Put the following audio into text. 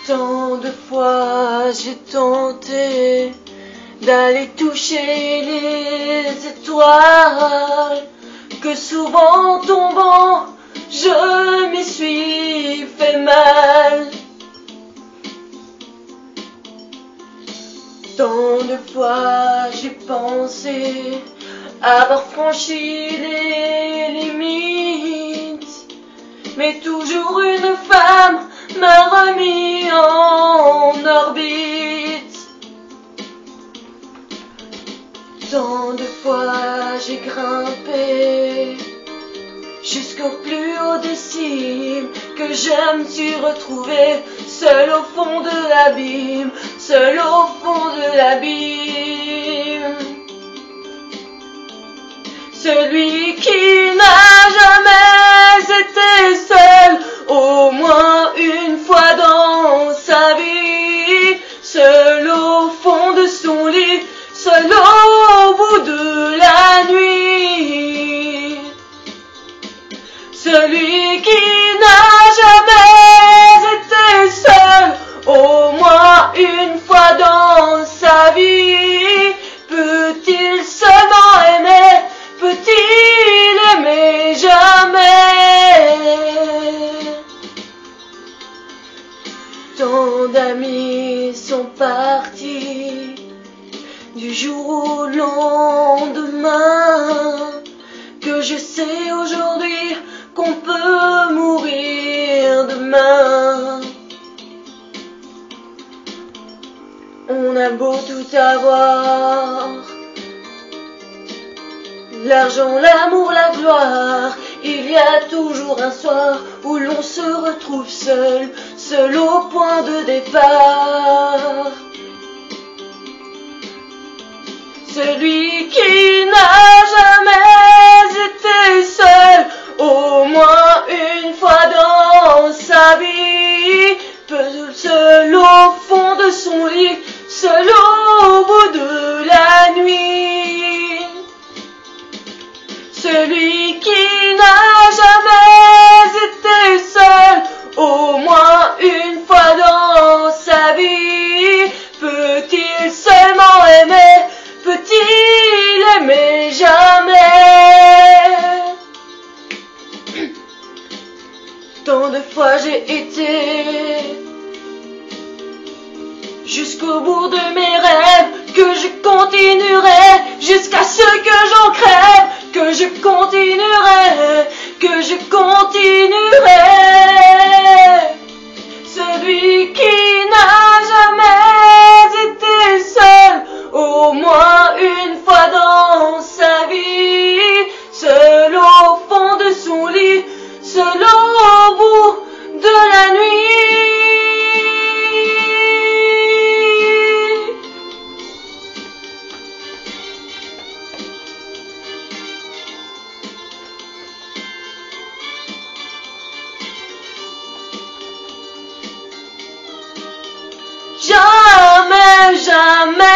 Tant de fois j'ai tenté d'aller toucher les étoiles, que souvent tombant, je m'y suis fait mal. Tant de fois j'ai pensé avoir franchi les limites, mais toujours une femme m'a remis en orbite. Tant de fois j'ai grimpé jusqu'au plus haut des cimes, que je me suis retrouvée seule au fond de l'abîme, seule au fond de l'abîme. Celui qui n'a jamais été seul, au moins une fois dans sa vie, seul au fond de son lit, seul au bout de la nuit. Celui qui n'a jamais été seul, au moins une fois dans sa vie, peut-il seulement aimer? Peut-il aimer jamais? Tant d'amis sont partis du jour au lendemain, que je sais aujourd'hui qu'on peut mourir demain. On a beau tout avoir, l'argent, l'amour, la gloire, il y a toujours un soir où l'on se retrouve seul, seul au point de départ. Celui qui n'a jamais été seul, au moins une fois dans sa vie, peut seul au fond de son lit, seul au bout de la nuit. Celui qui n'a jamais été seul, au moins une fois dans sa vie, peut-il seulement aimer? Peut-il aimer jamais? Tant de fois j'ai été jusqu'au bout de mes rêves, que je continuerai jusqu'à ce que j'en crève, que je continuerai, que je continuerai. Celui qui n'a jamais été seul, au moins une fois dans sa vie, seul au fond de son lit, seul au bout de la nuit. Jamais, jamais